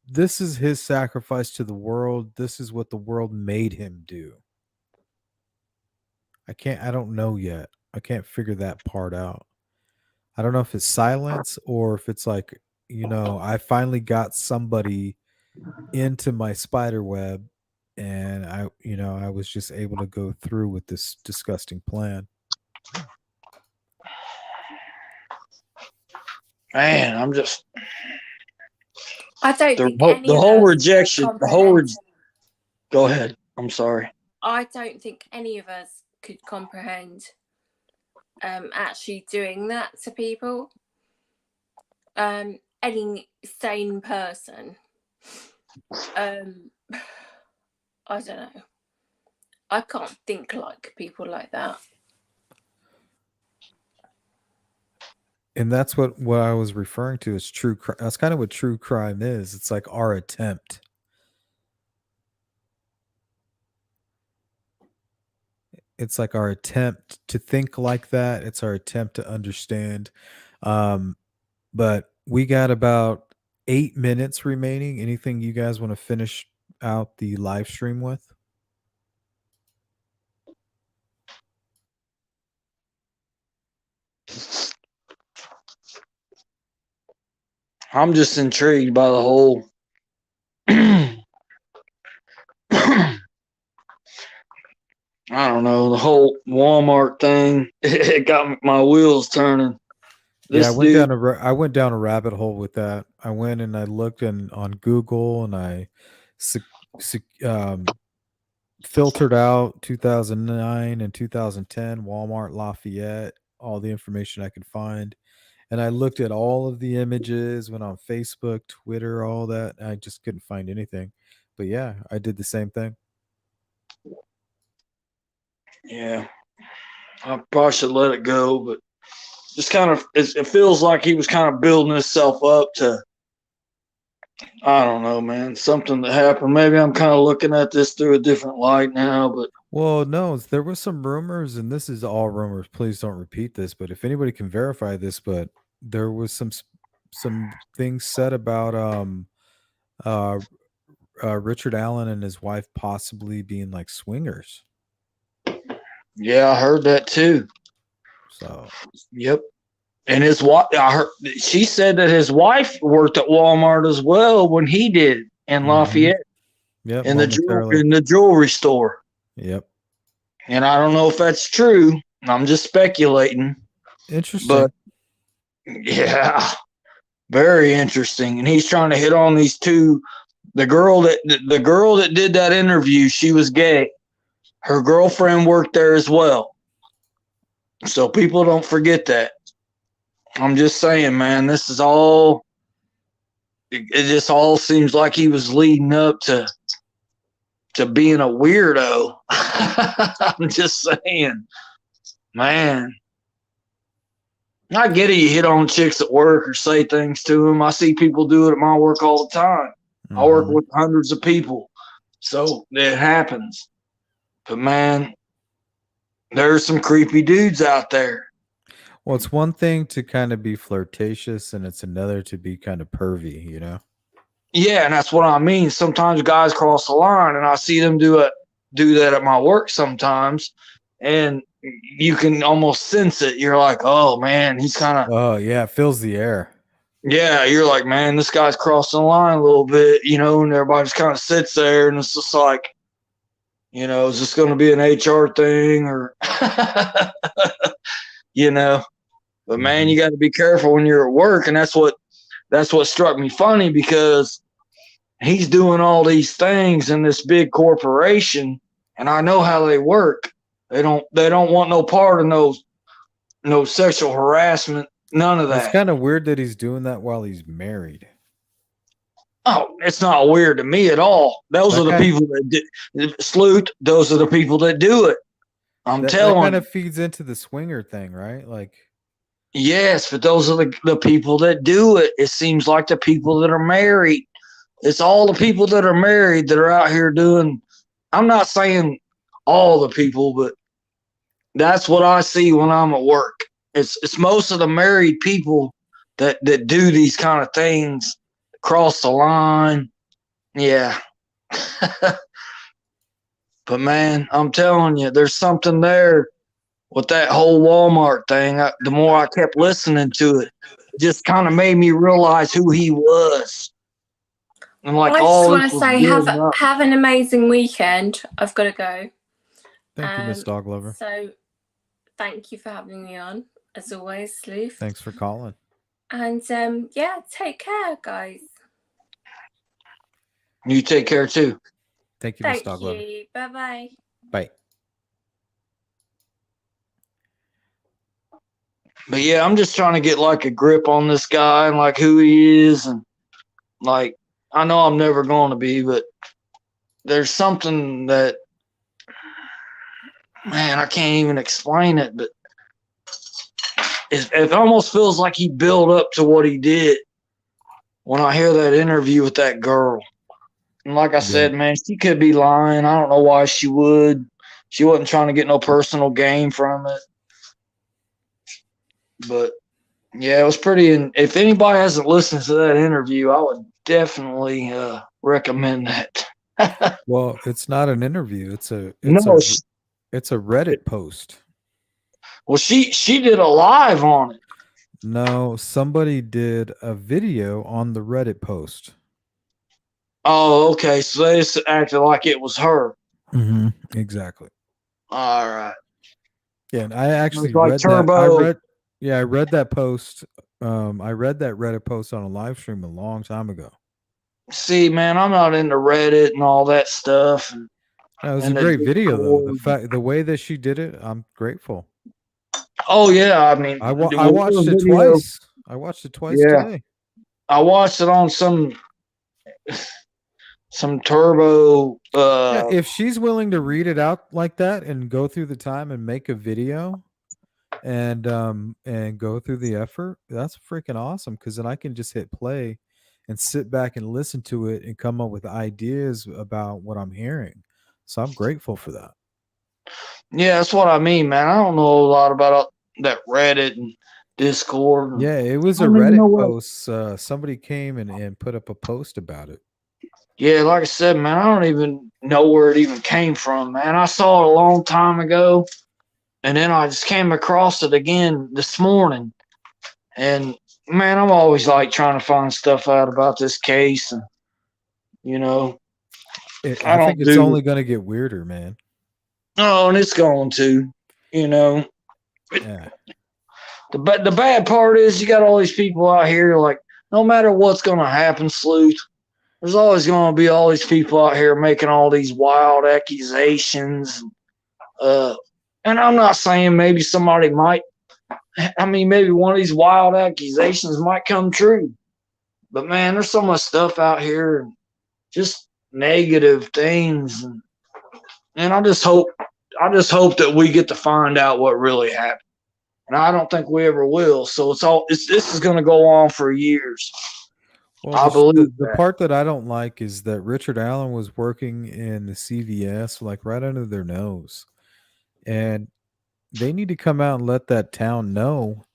this is his sacrifice to the world. This is what the world made him do. I don't know yet. I can't figure that part out. I don't know if it's silence or if it's like, I finally got somebody into my spider web and I was just able to go through with this disgusting plan. Man, I don't the think any the of whole us could rejection, comprehend. go ahead. I'm sorry. I don't think any of us could comprehend actually doing that to people. Any sane person. I don't know. I can't think like people like that. And that's what I was referring to as true crime. That's kind of what true crime is. It's like our attempt. It's like our attempt to think like that. It's our attempt to understand. Um, but we got about 8 minutes remaining. Anything you guys want to finish out the live stream with? I'm just intrigued by the whole I don't know, the whole Walmart thing. It got my wheels turning. Yeah, This dude, I went down a rabbit hole with that. I went and I looked on Google and I se- filtered out 2009 and 2010 Walmart Lafayette, all the information I could find. And I looked at all of the images, went on Facebook, Twitter, all that. And I just couldn't find anything. But yeah, I did the same thing. yeah, I probably should let it go, but just kind of, it feels like he was kind of building himself up to, I don't know, man, something that happened. Maybe I'm kind of looking at this through a different light now, but Well, no, there was some rumors, and this is all rumors. Please don't repeat this. But if anybody can verify this, but there was some things said about uh, Richard Allen and his wife possibly being like swingers. yeah, I heard that too. So Yep. And his wife, I heard, she said that his wife worked at Walmart as well when he did in mhm. Lafayette Yep, in momentarily. the jewelry store. Yep. And I don't know if that's true. I'm just speculating, but Interesting. yeah, very interesting. And he's trying to hit on these two. The girl that did that interview, she was gay. Her girlfriend worked there as well. So people don't forget that. I'm just saying, man, this is all. It just all seems like he was leading up to being a weirdo. I'm just saying, man. I get it. You hit on chicks at work or say things to them. I see people do it at my work all the time. I work Mhm. with hundreds of people, so it happens. But man, there's some creepy dudes out there. Well, it's one thing to kind of be flirtatious, and it's another to be kind of pervy, you know? Yeah, and that's what I mean. Sometimes guys cross the line, and I see them do that at my work sometimes, and you can almost sense it. You're like, oh man, he's kind of Oh, yeah, it fills the air. yeah. You're like, man, this guy's crossing the line a little bit, and everybody just kind of sits there, and it's just like, is this going to be an HR thing or, you know? But man, Mhm. you got to be careful when you're at work, and that's what struck me funny because he's doing all these things in this big corporation, and I know how they work. They don't want no part of no sexual harassment, none of It's that. kind of weird that he's doing that while he's married. Oh, it's not weird to me at all. Those are That the kind people that Sloot. Those are the people that do it. I'm that telling kind you. of feeds into the swinger thing, right? Like, Yes, but those are the people that do it. It seems like the people that are married. It's all the people that are married that are out here doing. I'm not saying all the people, but that's what I see when I'm at work. It's most of the married people that do these kind of things, cross the line. Yeah. But man, I'm telling you, there's something there with that whole Walmart thing. The more I kept listening to it, it just kind of made me realize who he was. And like I just all want this to was say building up. have an amazing weekend. I've got to go. thank you, Miss Dog Lover. So thank you for having me on, as always, Sleuth. Thanks for calling. And yeah, take care, guys. You take care too. Thank you, Miss Thank Dog Lover. you. Bye-bye. Bye. But yeah, I'm just trying to get like a grip on this guy and like who he is and like I know I'm never going to be, but there's something that, man, I can't even explain it, but it almost feels like he built up to what he did when I hear that interview with that girl. And like I said, man, she could be lying. I don't know why she would. She wasn't trying to get no personal gain from it. But yeah, it was pretty. If anybody hasn't listened to that interview, I would definitely recommend that. Well, it's not an interview. It's a No, Reddit post. well, she did a live on it. No, somebody did a video on the Reddit post. Oh, okay. So they just acted like it was her. Mm-hmm. Exactly. All right. Yeah, and I actually like read Turbo. that. I read that post. I read that Reddit post on a live stream a long time ago. See, man, I'm not into Reddit and all that stuff. It was a great video, though. The way that she did it, I'm grateful. Oh yeah, I mean, I watched it twice. I watched it twice today. I watched it on some Turbo. If she's willing to read it out like that and go through the time and make a video, and go through the effort, that's freaking awesome. Because then I can just hit play and sit back and listen to it and come up with ideas about what I'm hearing. So I'm grateful for that. Yeah, that's what I mean, man. I don't know a lot about that Reddit and Discord. Yeah, it was a Reddit post. Somebody came and put up a post about it. Yeah, like I said, man, I don't even know where it even came from, man. I saw it a long time ago, and then I just came across it again this morning. And man, I'm always like trying to find stuff out about this case, and you know, I think it's only going to get weirder, man. Oh, and it's going to, you know. Yeah. The bad part is you got all these people out here, like, no matter what's going to happen, Sleuth, there's always going to be all these people out here making all these wild accusations. And I'm not saying maybe somebody might, maybe one of these wild accusations might come true. But man, there's so much stuff out here, and just negative things. And I just hope that we get to find out what really happened. And I don't think we ever will. So this is going to go on for years. Well, I believe the part that I don't like is that Richard Allen was working in the CVS, like right under their nose, and they need to come out and let that town know,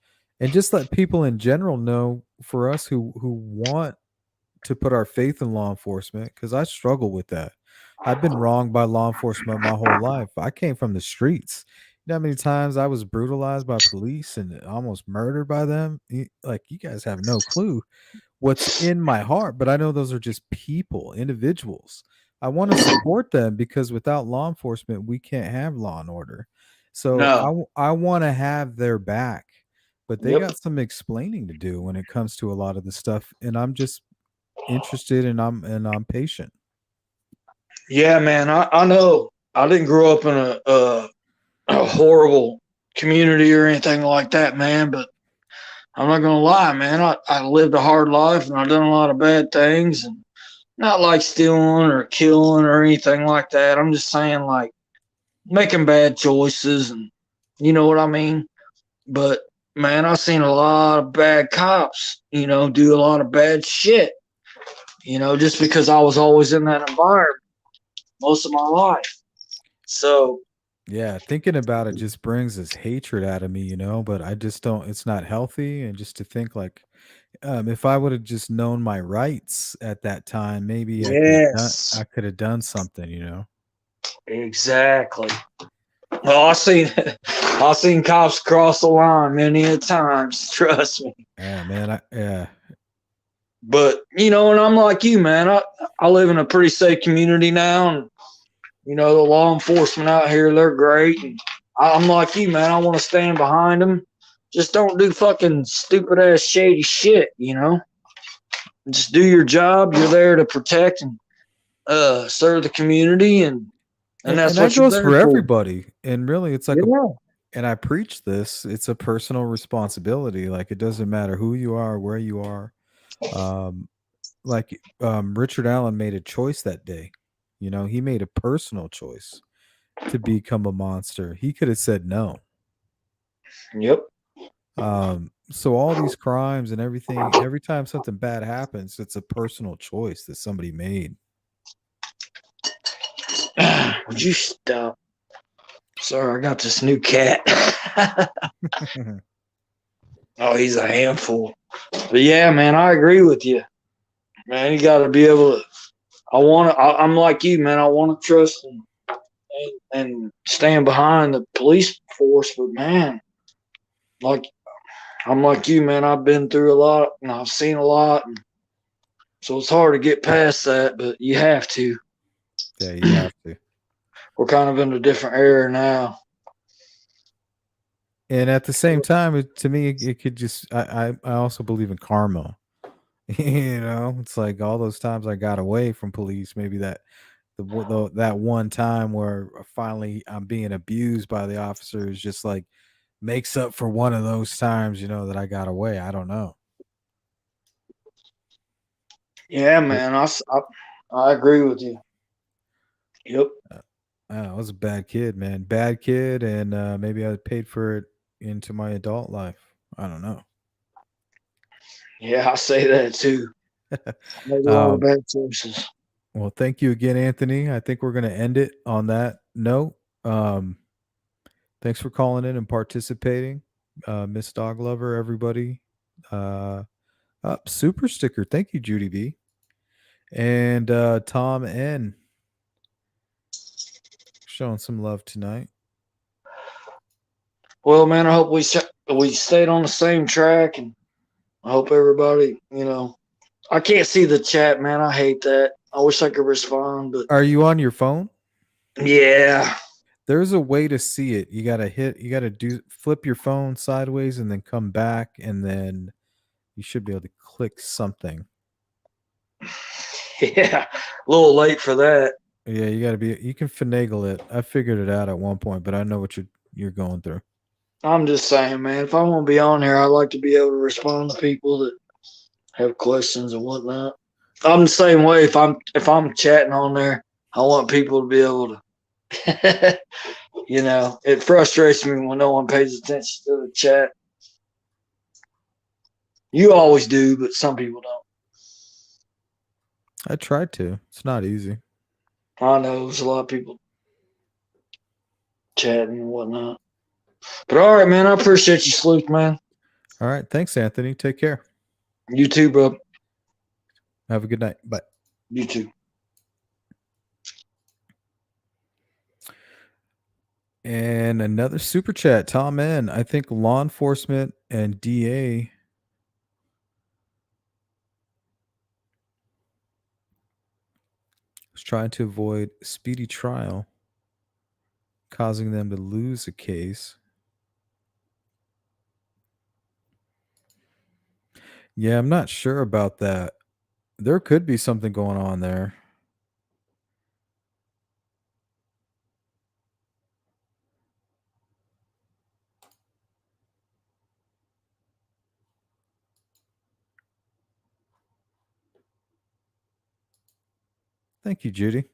and just let people in general know, for us who want to put our faith in law enforcement, because I struggle with that. I've been wronged by law enforcement my whole life. I came from the streets. You know how many times I was brutalized by police and almost murdered by them? Like, you guys have no clue what's in my heart, but I know those are just people, individuals. I want to support them, because without law enforcement, we can't have law and order. So I want to have their back, but they got some explaining to do when it comes to a lot of the stuff, and I'm just interested, and I'm patient. Yeah, man, I know. I didn't grow up in a horrible community or anything like that, man, but I'm not gonna lie, man. I lived a hard life, and I've done a lot of bad things, and not like stealing or killing or anything like that. I'm just saying, like, making bad choices, and you know what I mean. But man, I've seen a lot of bad cops, do a lot of bad shit, just because I was always in that environment most of my life. So yeah, thinking about it just brings this hatred out of me, but I just don't, it's not healthy. And just to think, like, if I would have just known my rights at that time, maybe I could have done something, Exactly. Well, I've seen cops cross the line many a times, trust me. Yeah, man. Yeah. But, and I'm like you, man. I live in a pretty safe community now, and the law enforcement out here, they're great. And I'm like you, man. I want to stand behind them. Just don't do fucking stupid ass shady shit, Just do your job. You're there to protect and serve the community, and that's what that goes for everybody. And really, it's like, and I preach this. It's a personal responsibility. Like, it doesn't matter who you are, where you are. like Richard Allen made a choice that day. You know, he made a personal choice to become a monster. He could have said no. Yep. So all these crimes and everything, every time something bad happens, it's a personal choice that somebody made. Would you stop? Sorry, I got this new cat. Oh, he's a handful. But yeah, man, I agree with you. Man, you got to be able to. I'm like you, man. I want to trust and stand behind the police force. But man, like I'm like you, man. I've been through a lot and I've seen a lot, and so it's hard to get past that. But you have to. Yeah, you have to. We're kind of in a different era now. And at the same time, to me, it could just. I also believe in karma. You know, it's like all those times I got away from police. Maybe that one time where finally I'm being abused by the officers just like makes up for one of those times, you know, that I got away. I don't know. Yeah, man. I agree with you. Yep. I was a bad kid, man. Bad kid, and maybe I paid for it into my adult life. I don't know. Yeah, I say that too. I made a lot of bad choices. Well, thank you again, Anthony. I think we're going to end it on that note. Thanks for calling in and participating. Miss Dog Lover, everybody. Super sticker. Thank you, Judy B. And Tom N. Showing some love tonight. Well, man, I hope we stayed on the same track, and I hope everybody, you know, I can't see the chat, man. I hate that. I wish I could respond, but Are you on your phone? yeah. There's a way to see it. You gotta flip your phone sideways and then come back, and then you should be able to click something. Yeah, a little late for that. Yeah, you can finagle it. I figured it out at one point, but I know what you're going through. I'm just saying, man, if I want to be on here, I'd like to be able to respond to people that have questions and whatnot. I'm the same way. If I'm chatting on there, I want people to be able to you know, it frustrates me when no one pays attention to the chat. You always do, but some people don't. I tried to. It's not easy. I know there's a lot of people chatting and whatnot. But all right, man, I appreciate you, Sleuth, man. All right. Thanks, Anthony. Take care. You too, bro. Have a good night. Bye. You too. And another super chat, Tom N. I think law enforcement and DA was trying to avoid speedy trial, causing them to lose a case. Yeah, I'm not sure about that. There could be something going on there. Thank you, Judy.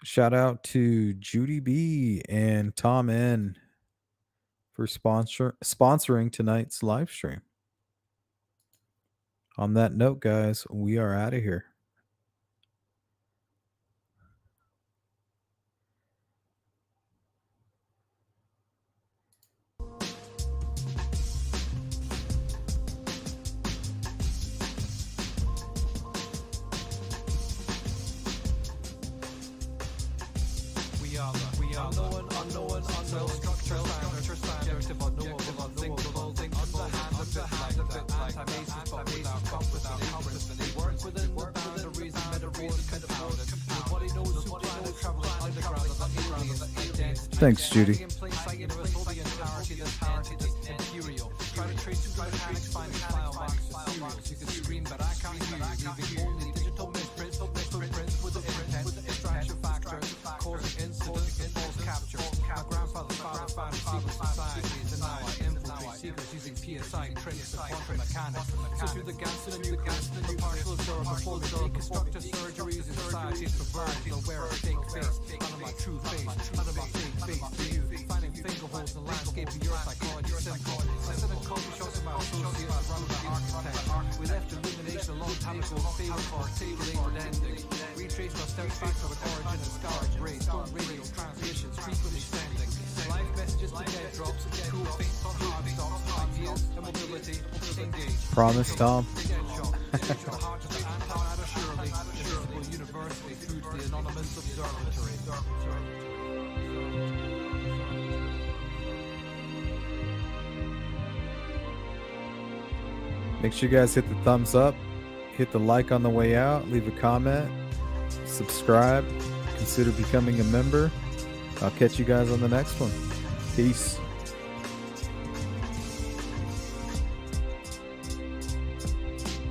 Shout out to Judy B and Tom N for sponsoring tonight's live stream. On that note, guys, we are out of here. Unknown, structure, subjective, unknowable, unthinkable, underhand, a bit like anti-basis, but without competency. Work within the boundaries, and reason compounded. Nobody knows who planet traveling underground of the aliens' identity. Thanks, Judy. Try to trace through the mechanics, find biomarkers, you can scream, but I can't hear you, leaving only digital footprints with the distraction factors, causing incidents, false capture. My grandfather's father found secret societies, and now I infiltrate believers using PSI tricks and quantum mechanics. So through the gas in a new gas, the partial observer, full deconstructive surgeries in society is perverted. They'll wear a fake face, out of my true face, out of my fake face to you. Finding finger holes in the landscape of your psychology simple. I said in coffee shops with my associates around the architect. We left illumination a long time ago, failed for tabulated endings. Retraced our steps back to an origin and scarred brains. Don't radio transmissions, frequently sending. Live messages to dead drops, cool things on hard stops, ideas and mobility, engage. Promise, Tom. Dead shot, the heart of the Anton Ada Shirley, Invisible University, through to the Anonymous Observatory. Make sure you guys hit the thumbs up, hit the like on the way out, leave a comment, subscribe, consider becoming a member. I'll catch you guys on the next one. Peace.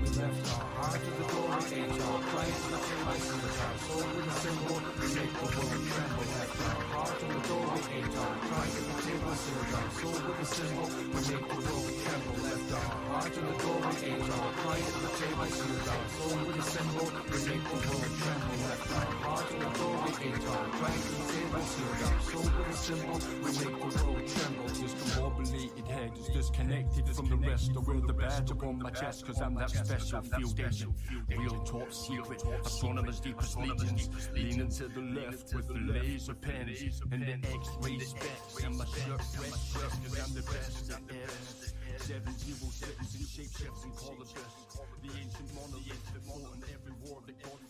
We left our heart at the door, we ate our pride, we tasted our soul with a symbol, we make the world tremble. Left our heart at the door, we ate our pride, we tasted our soul with a symbol, we make the world tremble. Left our heart at the door, we ate our pride, we tasted our soul with a symbol, we make the world tremble. Left our heart at the door, we ate our pride, we tasted our soul with a symbol, we make the world tremble. Discombobulated head is disconnected from the rest. I wear the badge upon my chest cause I'm that special. Feel special. Real top secret. Astronomers' deepest legions. Leaning to the left with the laser pens and then X-ray specs. And my shirt dress cause I'm the best at this. 707s and shape chefs and call the best. The ancient monolith that fought in every war that God